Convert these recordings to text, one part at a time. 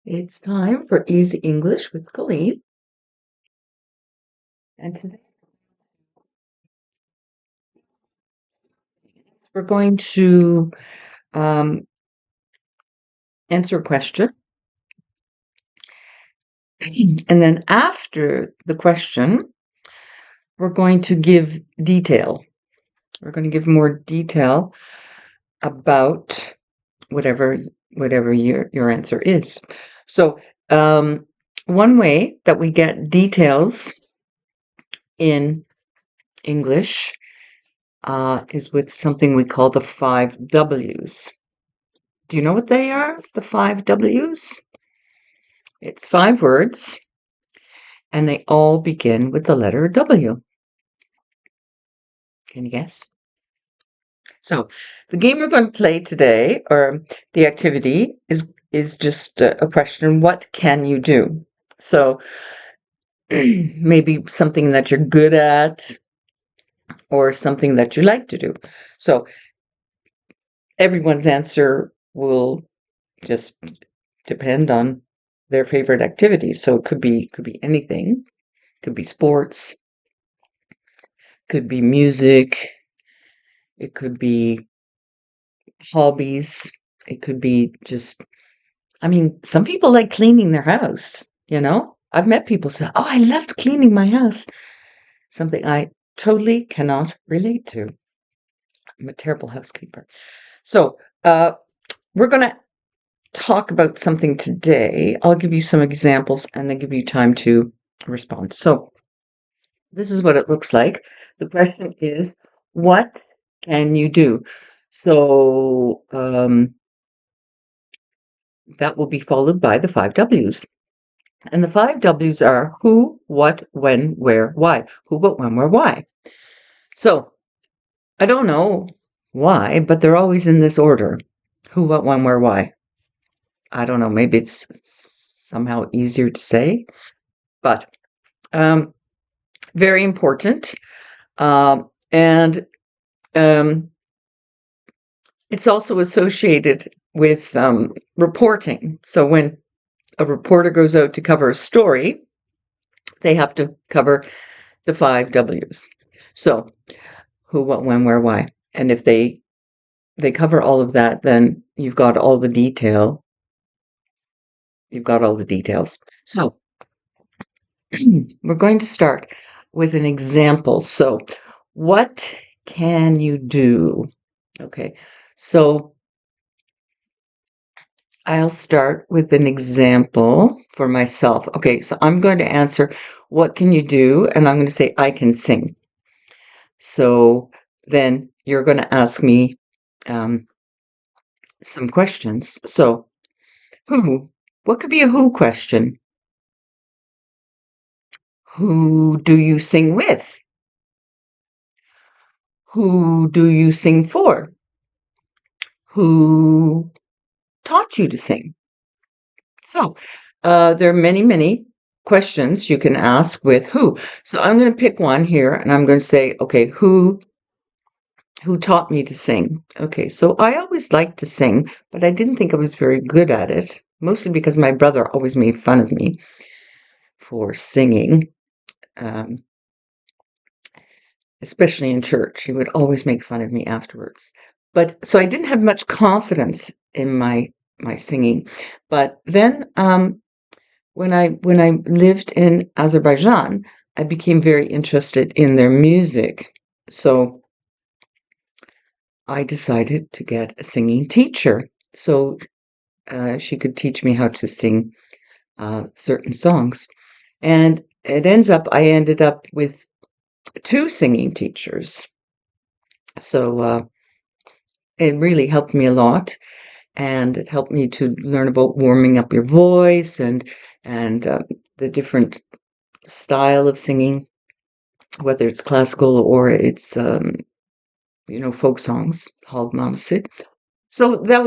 It's time for Easy English with Colleen. And today we're going to um, answer a question. And then after the question, we're going to give detail. We're going to give more detail about whatever your answer is. So one way that we get details in English is with something we call the 5 W's. Do you know what they are, the 5 W's? It's 5 words, and they all begin with the letter W. Can you guess? So the game we're going to play today, or the activity, is just a question, what can you do? So maybe something that you're good at, or something that you like to do. So everyone's answer will just depend on their favorite activities. So it could be anything. Could be sports, could be music, it could be hobbies, it could be just, I mean, some people like cleaning their house, you know? I've met people say, "Oh, I loved cleaning my house." Something I totally cannot relate to. I'm a terrible housekeeper. So, we're gonna talk about something today. I'll give you some examples and then give you time to respond. So, this is what it looks like. The question is, what can you do? So that will be followed by the 5 W's. And the 5 W's are who, what, when, where, why. Who, what, when, where, why. So I don't know why, but they're always in this order. Who, what, when, where, why. I don't know. Maybe it's somehow easier to say, but very important. And it's also associated with reporting. So when a reporter goes out to cover a story, they have to cover the 5 W's. So who, what, when, where, why. And if they cover all of that, then you've got all the detail. You've got all the details. So we're going to start with an example. So what can you do? Okay, so I'll start with an example for myself. Okay, so I'm going to answer, what can you do? And I'm going to say, I can sing. So then you're going to ask me some questions. So who? What could be a who question? Who do you sing with? Who do you sing for? Who taught you to sing? So there are many, many questions you can ask with who. So I'm going to pick one here and I'm going to say, okay, who taught me to sing? Okay, so I always liked to sing, but I didn't think I was very good at it, mostly because my brother always made fun of me for singing, especially in church. He would always make fun of me afterwards. But so I didn't have much confidence in my singing. But then when I lived in Azerbaijan, I became very interested in their music. So I decided to get a singing teacher. So she could teach me how to sing certain songs. And it ends up, I ended up with 2 singing teachers. So it really helped me a lot. And it helped me to learn about warming up your voice and the different style of singing, whether it's classical or it's folk songs, hagmálsik. So that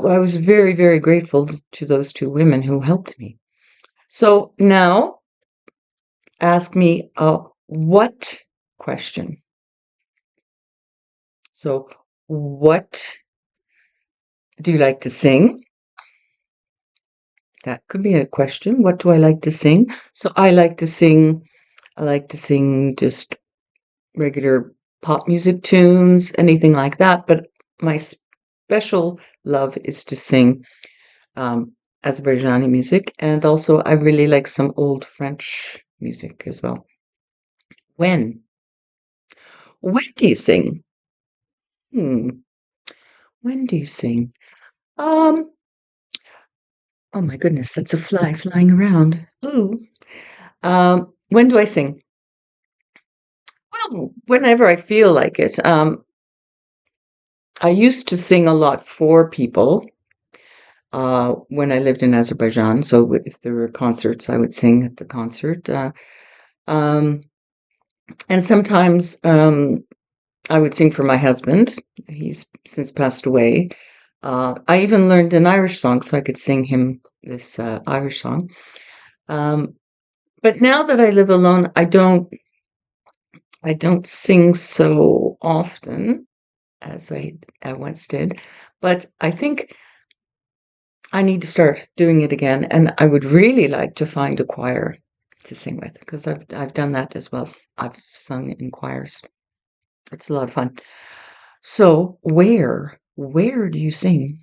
I was very, very grateful to those 2 women who helped me. So now ask me a what question. So what do you like to sing? That could be a question. What do I like to sing? So I like to sing just regular pop music tunes, anything like that. But my special love is to sing Azerbaijani music, and also I really like some old French music as well. When? When do you sing? Hmm. When do you sing? Um, oh my goodness, that's a fly flying around. Ooh. When do I sing? Well, whenever I feel like it. I used to sing a lot for people when I lived in Azerbaijan. So if there were concerts, I would sing at the concert. Um, and sometimes I would sing for my husband. He's since passed away. I even learned an Irish song so I could sing him this Irish song. But now that I live alone, I don't sing so often as I once did. But I think I need to start doing it again, and I would really like to find a choir to sing with because I've done that as well. I've sung in choirs. It's a lot of fun. So where do you sing?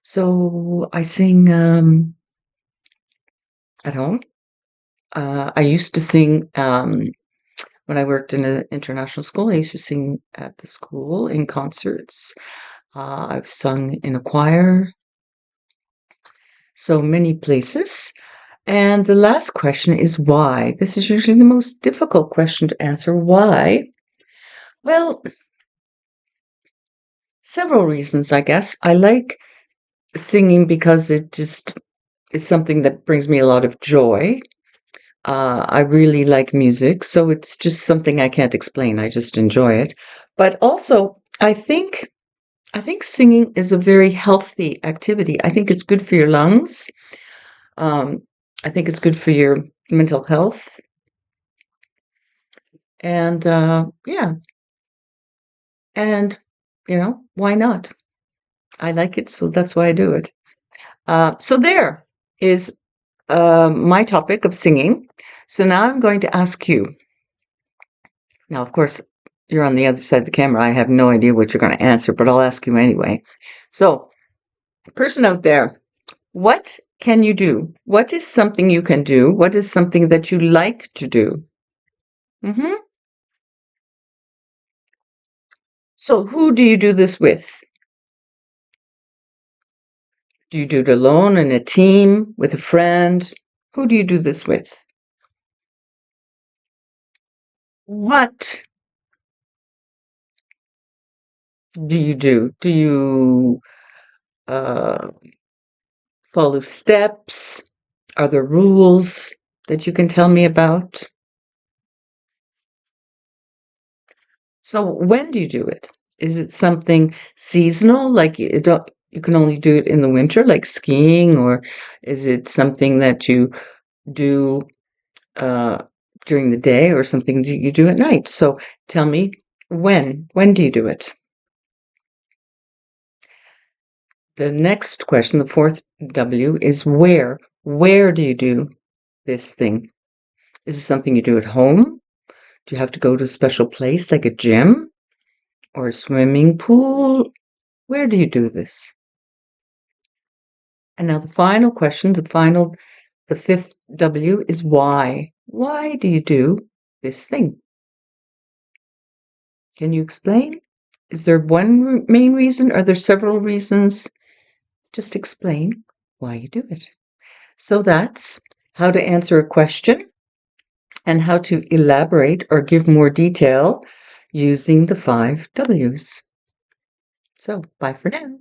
So I sing at home. I used to sing when I worked in an international school. I used to sing at the school in concerts. I've sung in a choir, so many places. And the last question is why? This is usually the most difficult question to answer. Why? Well, several reasons, I guess. I like singing because it just is something that brings me a lot of joy. I really like music, so it's just something I can't explain. I just enjoy it. But also, I think singing is a very healthy activity. I think it's good for your lungs. Um, I think it's good for your mental health. And yeah, and why not? I like it, so that's why I do it. So there is my topic of singing. So now I'm going to ask you. Now, of course, you're on the other side of the camera. I have no idea what you're going to answer, but I'll ask you anyway. So, person out there, what can you do? What is something you can do? What is something that you like to do? hmm So, who do you do this with? Do you do it alone, in a team, with a friend? Who do you do this with? What do you do? Do you uh, follow steps? Are there rules that you can tell me about? So when do you do it? Is it something seasonal, like you can only do it in the winter, like skiing, or is it something that you do uh, during the day, or something that you do at night? So tell me when. When do you do it? The next question, the fourth W, is where. Where do you do this thing? Is it something you do at home? Do you have to go to a special place like a gym or a swimming pool? Where do you do this? And now the final question, the fifth W is why. Why do you do this thing? Can you explain? Is there one main reason? Are there several reasons? Just explain why you do it. So that's how to answer a question and how to elaborate or give more detail using the 5 W's. So bye for now.